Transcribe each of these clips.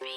Bees.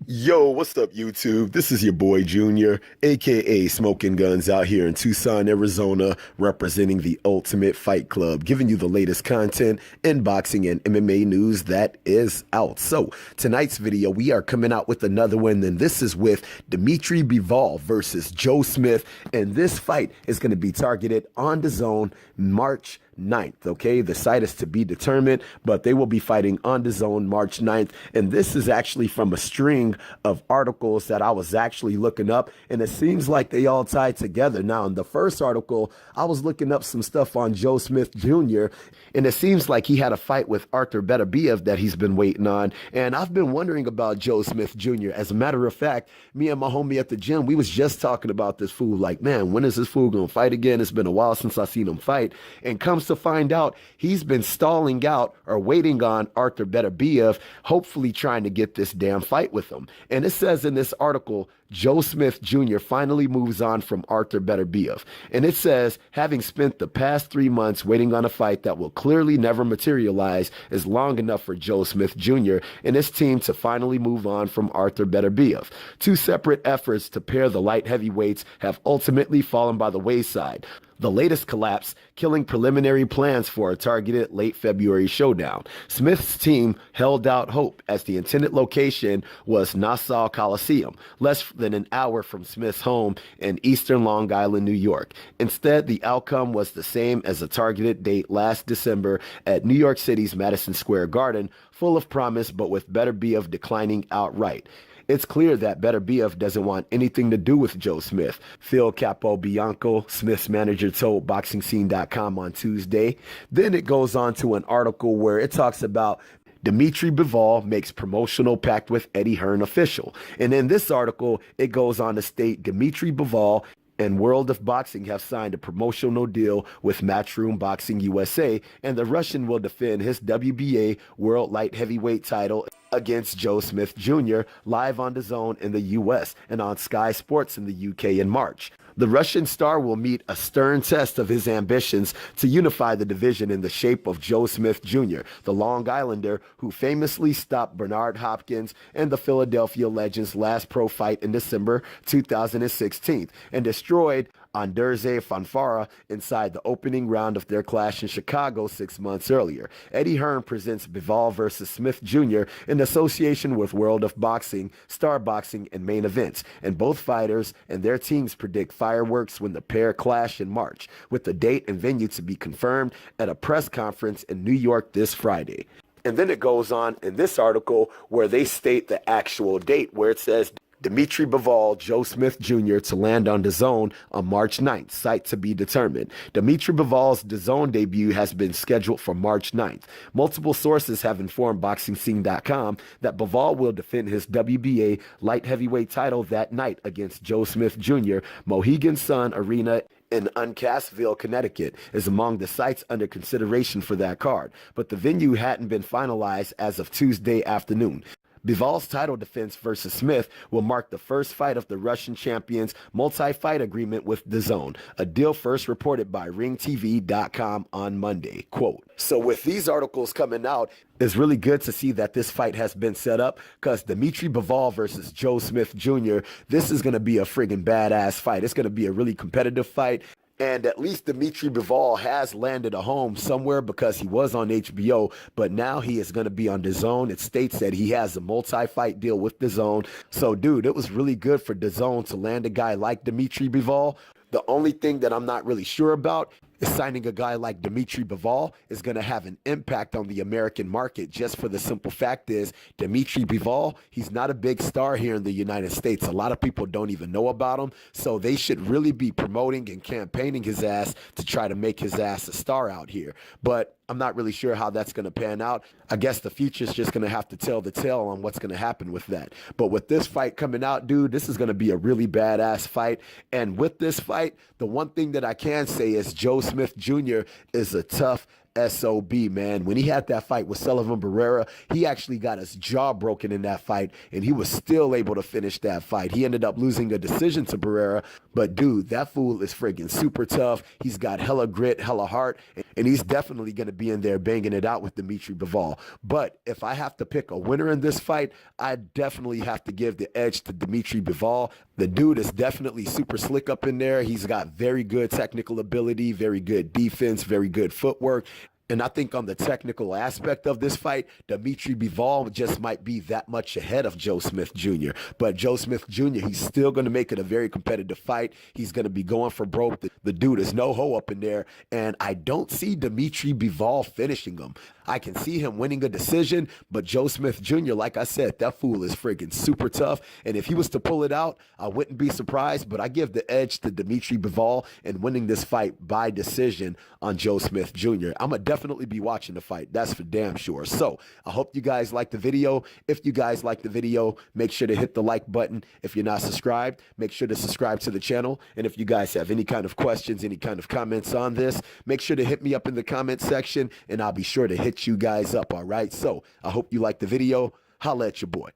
Yo, what's up, YouTube? This is your boy Junior, aka Smoking Guns, out here in Tucson, Arizona, representing the Ultimate Fight Club, giving you the latest content in boxing and MMA news that is out. So, tonight's video, we are coming out with another one, and this is with DMITRY BIVOL versus Joe Smith, and this fight is going to be targeted on DAZN March 9th, okay? The site is to be determined, but they will be fighting on DAZN March 9th, and this is actually from a string of articles that I was actually looking up, and it seems like they all tie together. Now, in the first article, I was looking up some stuff on Joe Smith Jr., and it seems like he had a fight with Arthur Beterbiev that he's been waiting on, and I've been wondering about Joe Smith Jr. As a matter of fact, me and my homie at the gym, we was just talking about this fool, like, man, when is this fool gonna fight again? It's been a while since I seen him fight, and comes to find out he's been stalling out or waiting on Arthur Beterbiev, hopefully trying to get this damn fight with him. And it says in this article, Joe Smith Jr. finally moves on from Arthur Beterbiev. And it says, having spent the past 3 months waiting on a fight that will clearly never materialize is long enough for Joe Smith Jr. and his team to finally move on from Arthur Beterbiev. Two separate efforts to pair the light heavyweights have ultimately fallen by the wayside. The latest collapse, killing preliminary plans for a targeted late February showdown. Smith's team held out hope as the intended location was Nassau Coliseum, less than an hour from Smith's home in eastern Long Island, New York. Instead, the outcome was the same as a targeted date last December at New York City's Madison Square Garden, full of promise but with Beterbiev declining outright. It's clear that Beterbiev doesn't want anything to do with Joe Smith, Phil Capobianco, Smith's manager, told BoxingScene.com on Tuesday. Then it goes on to an article where it talks about DMITRY BIVOL makes promotional pact with Eddie Hearn official. And in this article, it goes on to state DMITRY BIVOL and World of Boxing have signed a promotional deal with Matchroom Boxing USA, and the Russian will defend his WBA World Light Heavyweight title against Joe Smith Jr. live on DAZN in the US and on Sky Sports in the UK in March. The Russian star will meet a stern test of his ambitions to unify the division in the shape of Joe Smith Jr., the Long Islander who famously stopped Bernard Hopkins and the Philadelphia Legend's last pro fight in December 2016 and destroyed Anderze Fanfara inside the opening round of their clash in Chicago 6 months earlier. Eddie Hearn presents BIVOL versus Smith Jr. in association with World of Boxing, Star Boxing, and Main Events, and both fighters and their teams predict fireworks when the pair clash in March, with the date and venue to be confirmed at a press conference in New York this Friday. And then it goes on in this article where they state the actual date, where it says DMITRY BIVOL, Joe Smith Jr. to land on DAZN on March 9th, site to be determined. DMITRY BIVOL's DAZN debut has been scheduled for March 9th. Multiple sources have informed BoxingScene.com that BIVOL will defend his WBA light heavyweight title that night against Joe Smith Jr. Mohegan Sun Arena in Uncasville, Connecticut, is among the sites under consideration for that card, but the venue hadn't been finalized as of Tuesday afternoon. BIVOL's title defense versus Smith will mark the first fight of the Russian champion's multi-fight agreement with DAZN, a deal first reported by RingTV.com on Monday. Quote, so with these articles coming out, it's really good to see that this fight has been set up, because DMITRY BIVOL versus Joe Smith Jr., this is going to be a friggin' badass fight. It's going to be a really competitive fight. And at least DMITRY BIVOL has landed a home somewhere, because he was on HBO, but now he is going to be on DAZN. It states that he has a multi-fight deal with DAZN. So, dude, it was really good for DAZN to land a guy like DMITRY BIVOL. The only thing that I'm not really sure about is signing a guy like DMITRY BIVOL is going to have an impact on the American market, just for the simple fact is DMITRY BIVOL, he's not a big star here in the United States. A lot of people don't even know about him, so they should really be promoting and campaigning his ass to try to make his ass a star out here. But I'm not really sure how that's going to pan out. I guess the future's just going to have to tell the tale on what's going to happen with that. But with this fight coming out, dude, this is going to be a really badass fight. And with this fight, the one thing that I can say is Joe Smith Jr. is a tough SOB, man. When he had that fight with Sullivan Barrera, he actually got his jaw broken in that fight, and he was still able to finish that fight. He ended up losing a decision to Barrera, but dude, that fool is friggin' super tough. He's got hella grit, hella heart, and he's definitely going to be in there banging it out with DMITRY BIVOL. But if I have to pick a winner in this fight, I definitely have to give the edge to DMITRY BIVOL. The dude is definitely super slick up in there. He's got very good technical ability, very good defense, very good footwork. And I think on the technical aspect of this fight, DMITRY BIVOL just might be that much ahead of Joe Smith Jr. But Joe Smith Jr., he's still going to make it a very competitive fight. He's going to be going for broke. The dude is no hoe up in there. And I don't see DMITRY BIVOL finishing him. I can see him winning a decision, but Joe Smith Jr., like I said, that fool is friggin' super tough. And if he was to pull it out, I wouldn't be surprised, but I give the edge to DMITRY BIVOL in winning this fight by decision on Joe Smith Jr. I'm going to definitely be watching the fight. That's for damn sure. So I hope you guys like the video. If you guys like the video, make sure to hit the like button. If you're not subscribed, make sure to subscribe to the channel. And if you guys have any kind of questions, any kind of comments on this, make sure to hit me up in the comment section, and I'll be sure to hit you guys up. All right. So I hope you like the video. Holla at your boy.